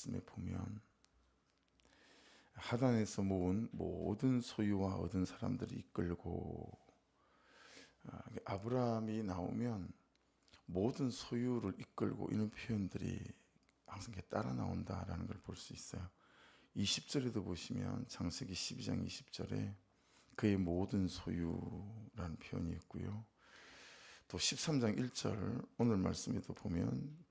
말씀에 보면 하단에서 모은 모든 소유와 얻은 사람들이 이끌고, 아브라함이 나오면 모든 소유를 이끌고 이런 표현들이 항상 따라 나온다라는 걸 볼 수 있어요. 20절에도 보시면 창세기 12장 20절에 그의 모든 소유라는 표현이 있고요. 또 13장 1절 오늘 말씀에도 보면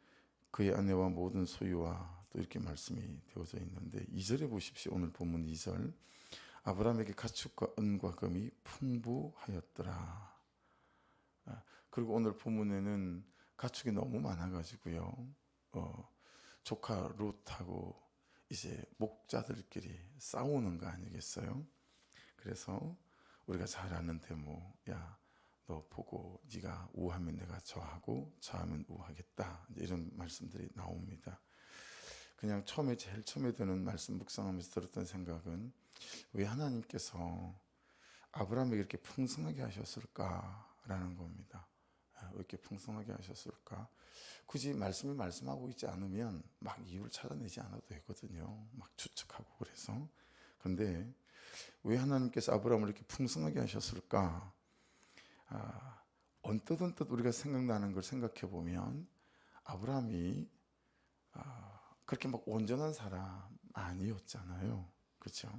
그의 아내와 모든 소유와 또 이렇게 말씀이 되어져 있는데, 2절에 보십시오. 오늘 본문 2절, 아브라함에게 가축과 은과 금이 풍부하였더라. 그리고 오늘 본문에는 가축이 너무 많아가지고요, 조카 룻하고 이제 목자들끼리 싸우는 거 아니겠어요? 그래서 우리가 잘 아는 대목, 야, 너 보고 네가 우하면 내가 저하고 저하면 우하겠다, 이런 말씀들이 나옵니다. 그냥 제일 처음에 드는 말씀 묵상하면서 들었던 생각은, 왜 하나님께서 아브라함에게 이렇게 풍성하게 하셨을까라는 겁니다. 왜 이렇게 풍성하게 하셨을까? 굳이 말씀이 말씀하고 있지 않으면 막 이유를 찾아내지 않아도 되거든요. 막 추측하고 그래서. 근데 왜 하나님께서 아브라함을 이렇게 풍성하게 하셨을까? 언뜻 우리가 생각나는 걸 생각해 보면, 아브라함이 그렇게 막 온전한 사람 아니었잖아요. 그렇죠?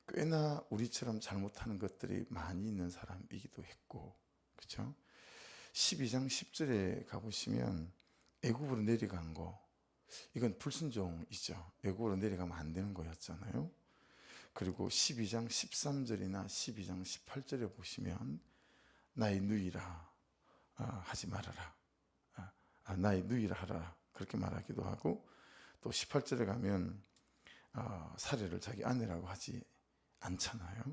꽤나 우리처럼 잘못하는 것들이 많이 있는 사람이기도 했고, 그렇죠? 12장 10절에 가보시면 애굽으로 내려간 거, 이건 불순종이죠. 애굽으로 내려가면 안 되는 거였잖아요. 그리고 12장 13절이나 12장 18절에 보시면 나의 누이라 하지 말아라, 나의 누이라 하라, 그렇게 말하기도 하고, 또 18절에 가면 사례를 자기 아내라고 하지 않잖아요.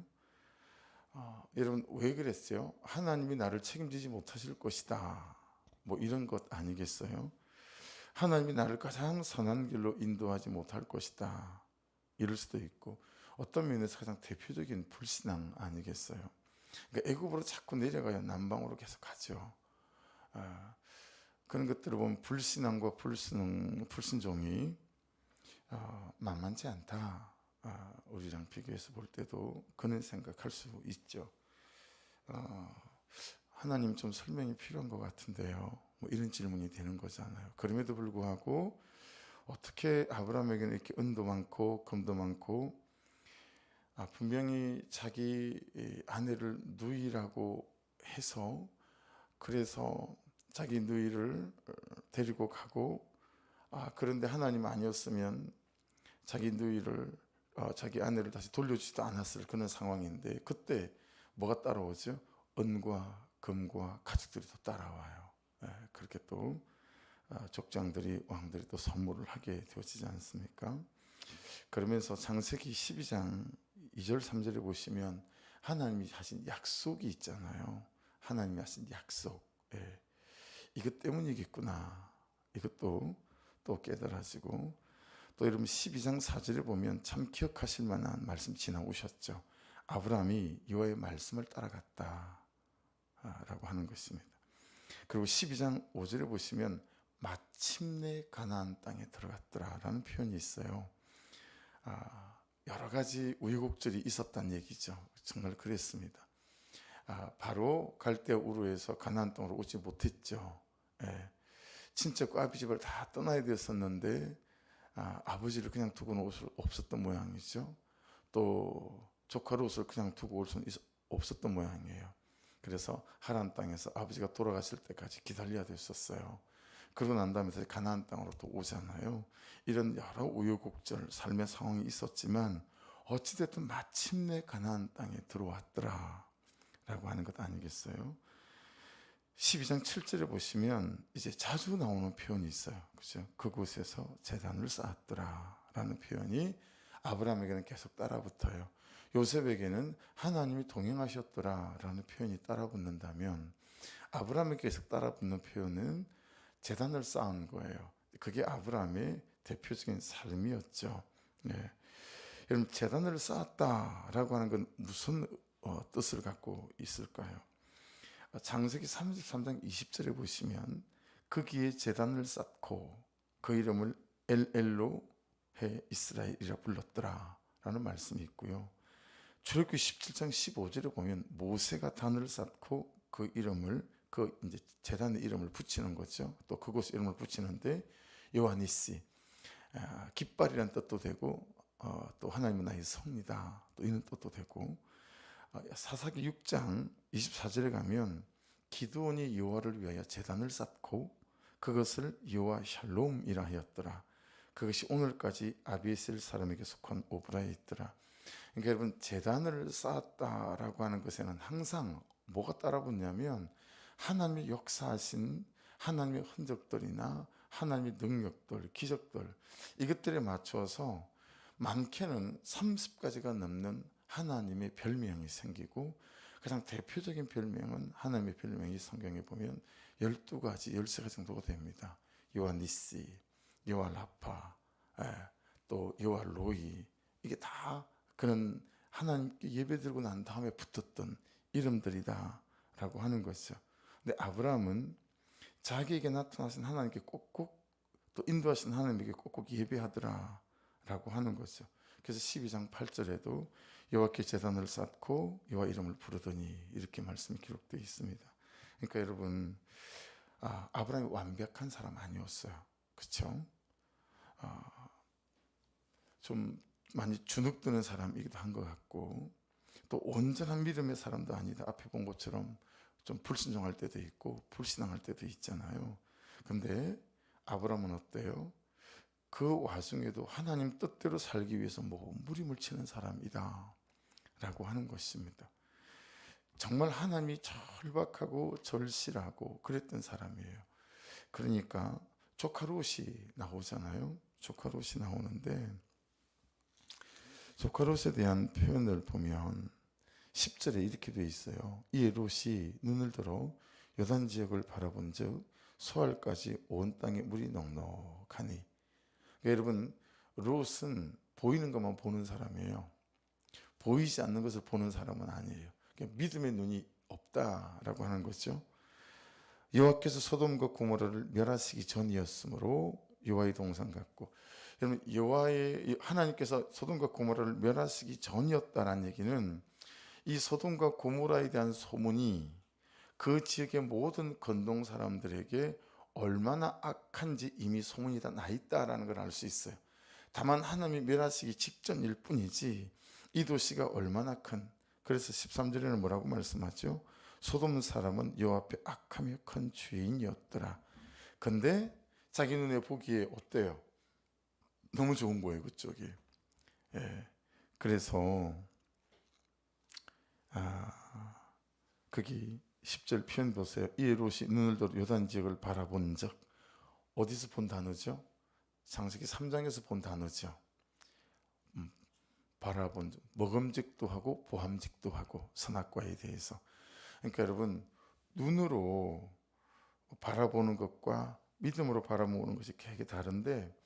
여러분, 왜 그랬어요? 하나님이 나를 책임지지 못하실 것이다, 뭐 이런 것 아니겠어요? 하나님이 나를 가장 선한 길로 인도하지 못할 것이다, 이럴 수도 있고, 어떤 면에서 가장 대표적인 불신앙 아니겠어요? 그러니까 애굽으로 자꾸 내려가요. 남방으로 계속 가죠. 그런 것들을 보면 불신앙과 불순종이 만만치 않다, 우리랑 비교해서 볼 때도 그런 생각할 수 있죠. 하나님 좀 설명이 필요한 것 같은데요, 뭐 이런 질문이 되는 거잖아요. 그럼에도 불구하고 어떻게 아브라함에게는 이렇게 은도 많고 금도 많고, 분명히 자기 아내를 누이라고 해서, 그래서 자기 누이를 데리고 가고, 그런데 하나님 아니었으면 자기 누이를, 자기 아내를 다시 돌려주지도 않았을 그런 상황인데, 그때 뭐가 따라오죠? 은과 금과 가축들이 또 따라와요. 그렇게 또 족장들이, 왕들이 또 선물을 하게 되어지지 않습니까? 그러면서 창세기 12장 2절 3절에 보시면 하나님이 하신 약속이 있잖아요. 하나님이 하신 약속, 이것 때문이겠구나, 이것도 또 깨달아지고, 또 여러분 12장 4절에 보면 참 기억하실 만한 말씀 지나오셨죠. 아브라함이 여호와의 말씀을 따라갔다 라고 하는 것입니다. 그리고 12장 5절에 보시면 마침내 가나안 땅에 들어갔더라 라는 표현이 있어요. 여러 가지 우여곡절이 있었다는 얘기죠. 정말 그랬습니다. 바로 갈대 우르에서 가나안 땅으로 오지 못했죠. 친척과 아비집을 다 떠나야 되었었는데, 아버지를 그냥 두고는 올 수 없었던 모양이죠. 또 조카 롯을 그냥 두고 올 수는 없었던 모양이에요. 그래서 하란 땅에서 아버지가 돌아가실 때까지 기다려야 됐었어요. 그러고 난 다음에 다시 가나안 땅으로 또 오잖아요. 이런 여러 우여곡절 삶의 상황이 있었지만 어찌됐든 마침내 가나안 땅에 들어왔더라 라고 하는 것 아니겠어요? 12장 7절에 보시면 이제 자주 나오는 표현이 있어요. 그죠? 그곳에서 제단을 쌓았더라 라는 표현이 아브라함에게는 계속 따라붙어요. 요셉에게는 하나님이 동행하셨더라 라는 표현이 따라붙는다면, 아브라함에게 계속 따라붙는 표현은 제단을 쌓은 거예요. 그게 아브라함의 대표적인 삶이었죠. 여러분, 제단을 쌓았다라고 하는 건 무슨 뜻을 갖고 있을까요? 창세기 33장 20절에 보시면 거기에 제단을 쌓고 그 이름을 엘로헤 이스라엘이라 불렀더라라는 말씀이 있고요. 출애굽기 17장 15절에 보면 모세가 단을 쌓고 그 이름을 그 이제 제단의 이름을 붙이는 거죠. 또 그곳 이름을 붙이는데 요하니시, 깃발이라는 뜻도 되고 또 하나님은 나의 성이다 또 이런 뜻도 되고, 사사기 6장 24절에 가면 기드온이 여호와를 위하여 제단을 쌓고 그것을 여호와 샬롬이라 하였더라. 그것이 오늘까지 아비에셀 사람에게 속한 오브라에 있더라. 그러니까 여러분, 제단을 쌓았다라고 하는 것에는 항상 뭐가 따라붙냐면 하나님의 역사하신 하나님의 흔적들이나 하나님의 능력들, 기적들, 이것들에 맞춰서 많게는 30가지가 넘는 하나님의 별명이 생기고, 가장 대표적인 별명은 하나님의 별명이 성경에 보면 12가지, 13가지 정도가 됩니다. 여호와 니시, 여호와 라파, 또 여호와 로이, 이게 다 그런 하나님께 예배드리고 난 다음에 붙었던 이름들이다 라고 하는 것이죠. 근데 아브라함은 자기에게 나타나신 하나님께 꼭꼭, 또 인도하신 하나님에게 꼭꼭 예배하더라 라고 하는 것이죠. 그래서 12장 8절에도 여호와께 제단을 쌓고 여호와 이름을 부르더니 이렇게 말씀이 기록되어 있습니다. 그러니까 여러분, 아브라함이 완벽한 사람 아니었어요. 그렇죠? 좀 많이 주눅드는 사람이기도 한 것 같고, 또 온전한 믿음의 사람도 아니다. 앞에 본 것처럼 좀 불순종할 때도 있고 불신앙할 때도 있잖아요. 근데 아브라함은 어때요? 그 와중에도 하나님 뜻대로 살기 위해서 몸부림을 치는 사람이다 라고 하는 것입니다. 정말 하나님이 절박하고 절실하고 그랬던 사람이에요. 그러니까 조카 롯이 나오잖아요. 조카 롯이 나오는데, 조카 롯에 대한 표현을 보면 10절에 이렇게 되어 있어요. 이에 롯이 눈을 들어 요단 지역을 바라본 즉 소알까지 온 땅에 물이 넉넉하니. 그러니까 여러분, 롯은 보이는 것만 보는 사람이에요. 보이지 않는 것을 보는 사람은 아니에요. 그러니까 믿음의 눈이 없다라고 하는 거죠. 여호와께서 소돔과 고모라를 멸하시기 전이었으므로 여호와의 동산 같고, 여러분, 하나님께서 소돔과 고모라를 멸하시기 전이었다라는 얘기는 이 소돔과 고모라에 대한 소문이 그 지역의 모든 건동 사람들에게 얼마나 악한지 이미 소문이 다 나 있다라는 걸 알 수 있어요. 다만 하나님이 멸하시기 직전일 뿐이지 이 도시가 얼마나 큰, 그래서 13절에는 뭐라고 말씀하죠? 소돔 사람은 여호와 앞에 악하며 큰 죄인이었더라. 근데 자기 눈에 보기에 어때요? 너무 좋은 거예요, 그쪽이. 그래서 거기 10절 표현 보세요. 이에 롯이 눈을 들어 요단 지역을 바라본 적, 어디서 본 단어죠? 창세기 3장에서 본 단어죠. 바라본 적, 먹음직도 하고 보함직도 하고 선악과에 대해서. 그러니까 여러분, 눈으로 바라보는 것과 믿음으로 바라보는 것이 되게 다른데,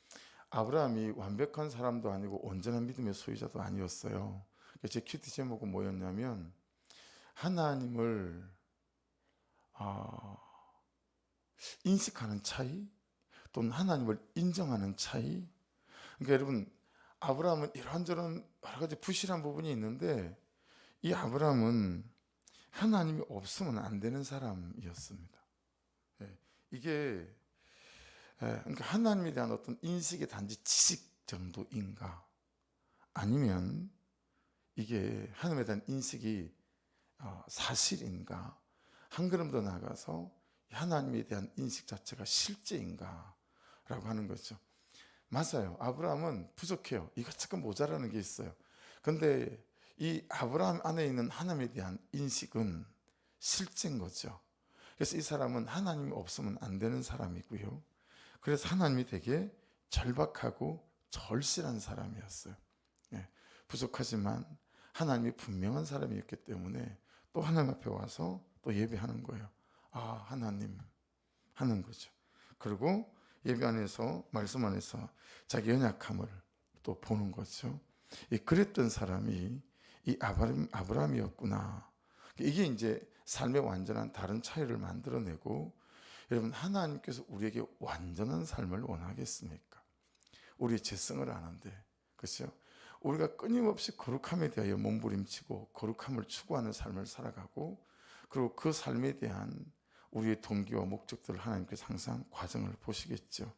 아브라함이 완벽한 사람도 아니고 온전한 믿음의 소유자도 아니었어요. 제 큐티 제목은 뭐였냐면 하나님을 인식하는 차이, 또는 하나님을 인정하는 차이. 그러니까 여러분, 아브라함은 이런저런 여러 가지 부실한 부분이 있는데 이 아브라함은 하나님이 없으면 안 되는 사람이었습니다. 이게 그러니까 하나님에 대한 어떤 인식이 단지 지식 정도인가, 아니면 이게 하나님에 대한 인식이 사실인가, 한 걸음 더 나아가서 하나님에 대한 인식 자체가 실제인가 라고 하는 거죠. 맞아요. 아브라함은 부족해요. 이것저것 모자라는 게 있어요. 근데 이 아브라함 안에 있는 하나님에 대한 인식은 실제인 거죠. 그래서 이 사람은 하나님이 없으면 안 되는 사람이고요. 그래서 하나님이 되게 절박하고 절실한 사람이었어요. 부족하지만 하나님이 분명한 사람이었기 때문에 또 하나님 앞에 와서 또 예배하는 거예요. 하나님 하는 거죠. 그리고 예배 안에서, 말씀 안에서 자기 연약함을 또 보는 거죠. 그랬던 사람이 이 아브라함이었구나. 이게 이제 삶의 완전한 다른 차이를 만들어내고, 여러분, 하나님께서 우리에게 완전한 삶을 원하겠습니까? 우리의 죄성을 아는데, 그렇죠? 우리가 끊임없이 거룩함에 대하여 몸부림치고 거룩함을 추구하는 삶을 살아가고, 그리고 그 삶에 대한 우리의 동기와 목적들을 하나님께서 항상 과정을 보시겠죠.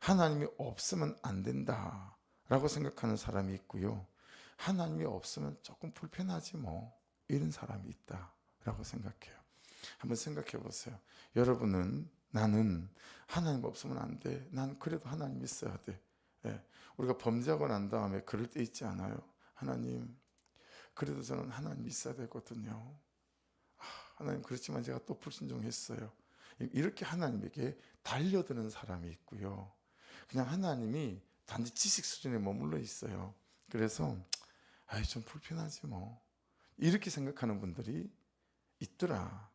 하나님이 없으면 안 된다라고 생각하는 사람이 있고요. 하나님이 없으면 조금 불편하지 뭐, 이런 사람이 있다라고 생각해요. 한번 생각해 보세요. 여러분은, 나는 하나님 없으면 안 돼. 난 그래도 하나님 있어야 돼. 예. 우리가 범죄하고 난 다음에 그럴 때 있지 않아요? 하나님, 그래도 저는 하나님 있어야 되거든요. 하나님, 그렇지만 제가 또 불순종했어요. 이렇게 하나님에게 달려드는 사람이 있고요. 그냥 하나님이 단지 지식 수준에 머물러 있어요. 그래서 좀 불편하지 뭐, 이렇게 생각하는 분들이 있더라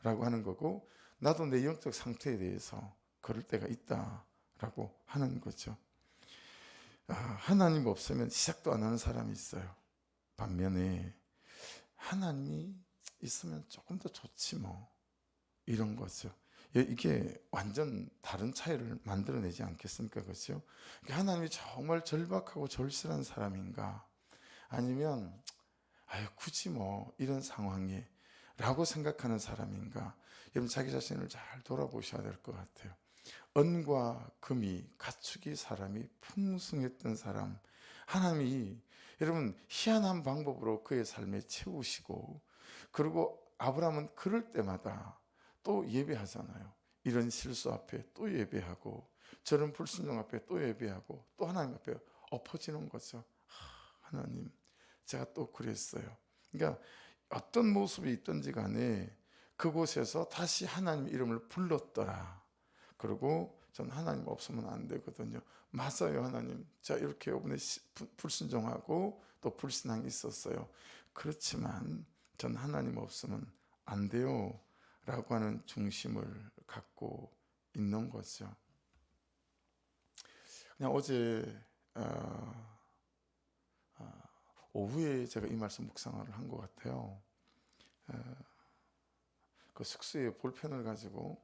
라고 하는 거고, 나도 내 영적 상태에 대해서 그럴 때가 있다라고 하는 거죠. 하나님 없으면 시작도 안 하는 사람이 있어요. 반면에 하나님이 있으면 조금 더 좋지 뭐, 이런 거죠. 이게 완전 다른 차이를 만들어내지 않겠습니까? 그렇죠? 하나님이 정말 절박하고 절실한 사람인가, 아니면 굳이 뭐 이런 상황에 라고 생각하는 사람인가, 여러분 자기 자신을 잘 돌아보셔야 될 것 같아요. 은과 금이 가축이 사람이 풍성했던 사람, 하나님이 여러분 희한한 방법으로 그의 삶에 채우시고, 그리고 아브라함은 그럴 때마다 또 예배하잖아요. 이런 실수 앞에 또 예배하고, 저런 불순종 앞에 또 예배하고, 또 하나님 앞에 엎어지는 거죠. 하나님, 제가 또 그랬어요. 그러니까 어떤 모습이 있든지 간에 그곳에서 다시 하나님 이름을 불렀더라. 그리고 전 하나님 없으면 안 되거든요. 맞아요, 하나님. 자, 이렇게 이번에 불순종하고 또 불신앙이 있었어요. 그렇지만 전 하나님 없으면 안 돼요 라고 하는 중심을 갖고 있는 거죠. 그냥 어제 오후에 제가 이 말씀 묵상을 한 것 같아요. 그 숙소에 볼펜을 가지고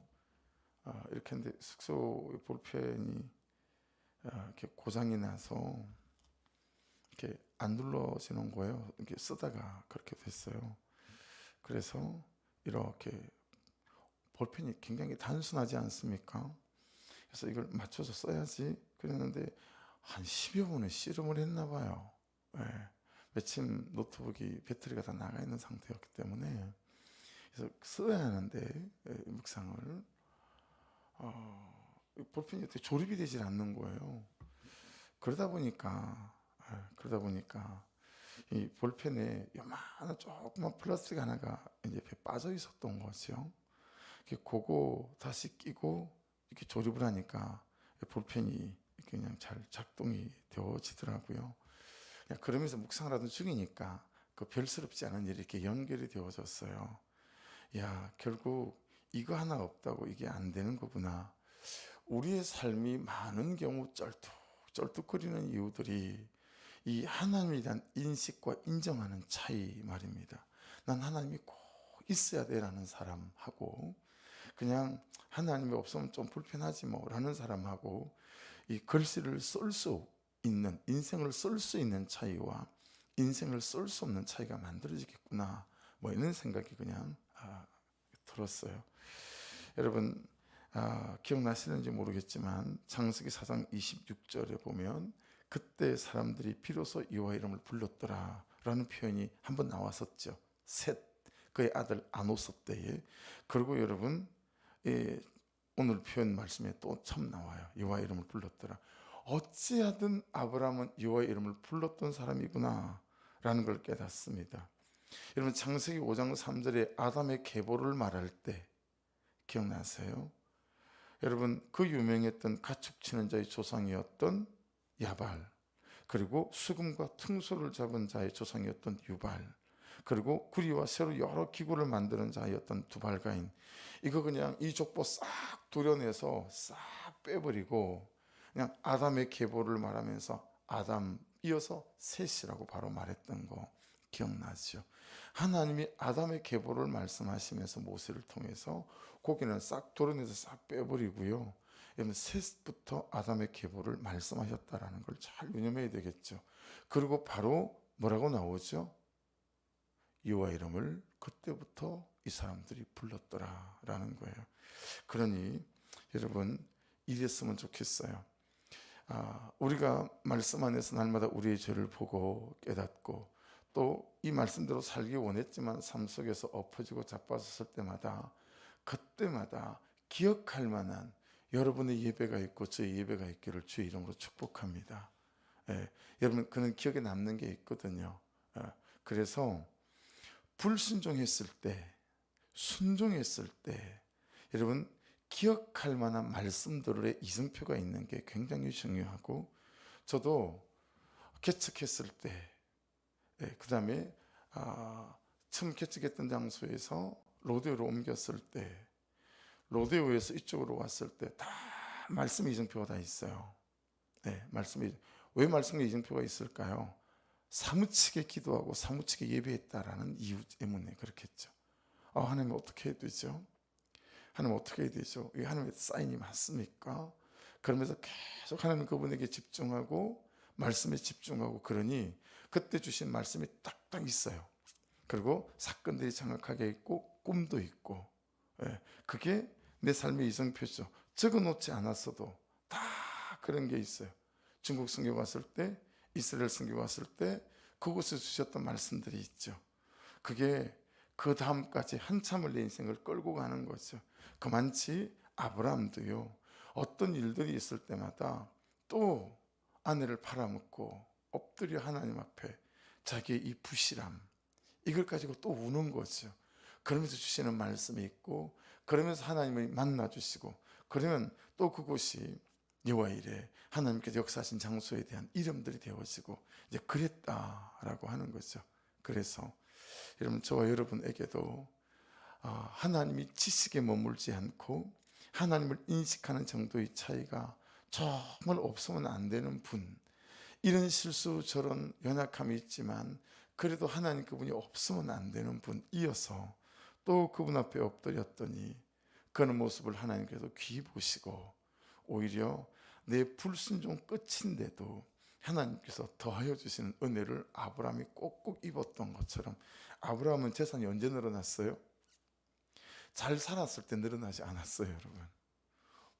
이렇게 했는데, 숙소 볼펜이 이렇게 고장이 나서 이렇게 안 눌러지는 거예요. 이렇게 쓰다가 그렇게 됐어요. 그래서 이렇게 볼펜이 굉장히 단순하지 않습니까? 그래서 이걸 맞춰서 써야지 그랬는데 한 10여 분을 씨름을 했나 봐요. 네. 마침 노트북이 배터리가 다 나가 있는 상태였기 때문에, 그래서 써야 하는데 묵상을 볼펜이 어떻게 조립이 되질 않는 거예요. 그러다 보니까 이 볼펜에 요만한 조그만 플라스틱 하나가 이제 빠져 있었던 거죠. 그거 다시 끼고 이렇게 조립을 하니까 볼펜이 그냥 잘 작동이 되어지더라고요. 그러면서 묵상을 하던 중이니까 그 별스럽지 않은 일이 이렇게 연결이 되어졌어요. 결국 이거 하나 없다고 이게 안 되는 거구나. 우리의 삶이 많은 경우 쩔뚝거리는 이유들이 이 하나님에 대한 인식과 인정하는 차이 말입니다. 난 하나님이 꼭 있어야 돼라는 사람하고, 그냥 하나님이 없으면 좀 불편하지 뭐 라는 사람하고, 이 글씨를 쓸 수 있는, 인생을 쓸 수 있는 차이와 인생을 쓸 수 없는 차이가 만들어지겠구나, 뭐 이런 생각이 그냥 들었어요. 여러분 기억나시는지 모르겠지만 창세기 4장 26절에 보면 그때 사람들이 비로소 여호와 이름을 불렀더라 라는 표현이 한번 나왔었죠. 셋, 그의 아들 아노스 때에. 그리고 여러분 오늘 표현 말씀에 또 처음 나와요. 여호와 이름을 불렀더라. 어찌하든 아브라함은 여호와 이름을 불렀던 사람이구나 라는 걸 깨닫습니다. 여러분 창세기 5장 3절에 아담의 계보를 말할 때 기억나세요? 여러분 그 유명했던 가축치는 자의 조상이었던 야발, 그리고 수금과 퉁소를 잡은 자의 조상이었던 유발, 그리고 구리와 새로 여러 기구를 만드는 자였던 두발가인, 이거 그냥 이 족보 싹 도려내서 싹 빼버리고 그냥 아담의 계보를 말하면서 아담 이어서 셋이라고 바로 말했던 거 기억나죠? 하나님이 아담의 계보를 말씀하시면서 모세를 통해서 고기는 싹 도려내서 싹 빼버리고요, 여러분 셋부터 아담의 계보를 말씀하셨다라는 걸 잘 유념해야 되겠죠. 그리고 바로 뭐라고 나오죠? 여호와 이름을 그때부터 이 사람들이 불렀더라라는 거예요. 그러니 여러분 이랬으면 좋겠어요. 우리가 말씀 안에서 날마다 우리의 죄를 보고 깨닫고 또 이 말씀대로 살기 원했지만 삶 속에서 엎어지고 자빠졌을 때마다 그때마다 기억할 만한 여러분의 예배가 있고 저의 예배가 있기를 주의 이름으로 축복합니다. 여러분 그는 기억에 남는 게 있거든요. 그래서 불순종했을 때, 순종했을 때 여러분 기억할 만한 말씀들의 이정표가 있는 게 굉장히 중요하고, 저도 개척했을 때, 그 다음에 처음 개척했던 장소에서 로데오로 옮겼을 때, 로데오에서 이쪽으로 왔을 때 다 말씀 이정표가 다 있어요. 왜 말씀 이정표가 있을까요? 사무치게 기도하고 사무치게 예배했다라는 이유 때문에 그렇겠죠. 하나님 어떻게 해야 되죠? 하나님 어떻게 해야 되죠? 이 하나님의 사인이 맞습니까? 그러면서 계속 하나님 그분에게 집중하고 말씀에 집중하고, 그러니 그때 주신 말씀이 딱딱 있어요. 그리고 사건들이 정확하게 있고 꿈도 있고, 그게 내 삶의 이정표죠. 적어놓지 않았어도 다 그런 게 있어요. 중국 선교 갔을 때, 이스라엘 선교 갔을 때 그곳에 주셨던 말씀들이 있죠. 그게 그 다음까지 한참을 내 인생을 끌고 가는 거죠. 그만치 아브라함도요, 어떤 일들이 있을 때마다 또 아내를 팔아먹고 엎드려 하나님 앞에 자기의 이 부실함, 이걸 가지고 또 우는 거죠. 그러면서 주시는 말씀이 있고, 그러면서 하나님을 만나 주시고, 그러면 또 그곳이 여호와 이레, 하나님께서 역사하신 장소에 대한 이름들이 되어지고 이제 그랬다라고 하는 거죠. 그래서 여러분 저와 여러분에게도 하나님이 지식에 머물지 않고 하나님을 인식하는 정도의 차이가 정말 없으면 안 되는 분, 이런 실수 저런 연약함이 있지만 그래도 하나님 그분이 없으면 안 되는 분이어서 또 그분 앞에 엎드렸더니 그런 모습을 하나님께서 귀히 보시고, 오히려 내 불순종 끝인데도 하나님께서 더하여 주시는 은혜를 아브라함이 꼭꼭 입었던 것처럼, 아브라함은 재산이 언제 늘어났어요? 잘 살았을 때 늘어나지 않았어요, 여러분.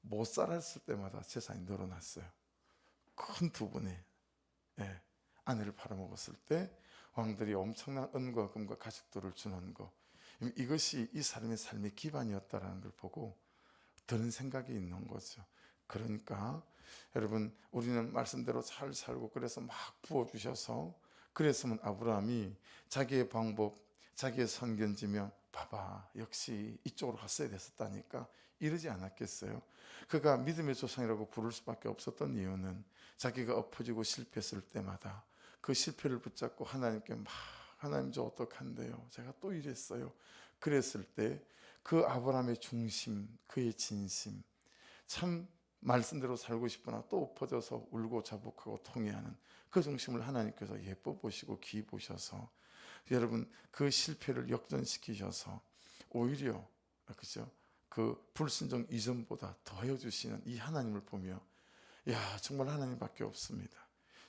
못 살았을 때마다 재산이 늘어났어요. 큰 두 분의 아내를 팔아먹었을 때 왕들이 엄청난 은과 금과 가축들을 주는 거, 이것이 이 사람의 삶의 기반이었다라는 걸 보고 드는 생각이 있는 거죠. 그러니까 여러분 우리는 말씀대로 잘 살고 그래서 막 부어주셔서, 그랬으면 아브라함이 자기의 방법, 자기의 선견지며 봐봐 역시 이쪽으로 갔어야 됐었다니까 이러지 않았겠어요? 그가 믿음의 조상이라고 부를 수밖에 없었던 이유는 자기가 엎어지고 실패했을 때마다 그 실패를 붙잡고 하나님께 막, 하나님 저 어떡한데요, 제가 또 이랬어요, 그랬을 때 그 아브라함의 중심, 그의 진심, 참 말씀대로 살고 싶으나 또 엎어져서 울고 자복하고 통회하는 그 중심을 하나님께서 예뻐 보시고 귀히 보셔서 여러분 그 실패를 역전시키셔서 오히려 그죠, 그 불순종 이전보다 더하여 주시는 이 하나님을 보며, 야 정말 하나님밖에 없습니다.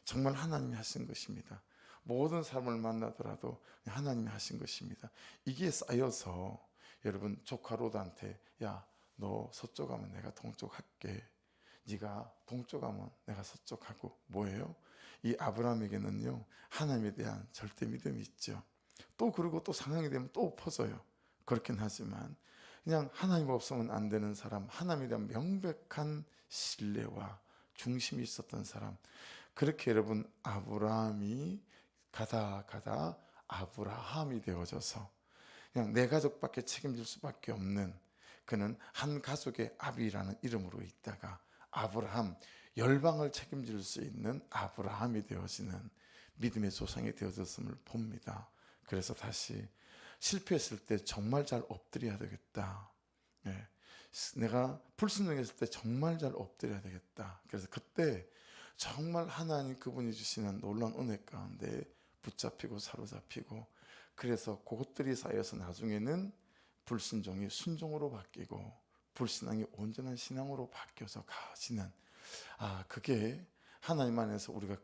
정말 하나님이 하신 것입니다. 모든 사람을 만나더라도 하나님이 하신 것입니다. 이게 쌓여서 여러분 조카 롯한테 야 너 서쪽 가면 내가 동쪽 할게, 네가 동쪽 가면 내가 서쪽 하고, 뭐예요? 이 아브라함에게는요 하나님에 대한 절대 믿음이 있죠. 또 그리고 또 상황이 되면 또 엎어져요. 그렇긴 하지만 그냥 하나님 없으면 안 되는 사람, 하나님에 대한 명백한 신뢰와 중심이 있었던 사람, 그렇게 여러분 아브라함이 가다 아브라함이 되어져서 그냥 내 가족밖에 책임질 수밖에 없는, 그는 한 가족의 아비라는 이름으로 있다가 아브라함, 열방을 책임질 수 있는 아브라함이 되어지는 믿음의 조상이 되어졌음을 봅니다. 그래서 다시 실패했을 때 정말 잘 엎드려야 되겠다. 내가 불순종했을 때 정말 잘 엎드려야 되겠다. 그래서 그때 정말 하나님 그분이 주시는 놀라운 은혜 가운데 붙잡히고 사로잡히고, 그래서 그것들이 쌓여서 나중에는 불순종이 순종으로 바뀌고 불신앙이 온전한 신앙으로 바뀌어서 가지는 그게 하나님 안에서 우리가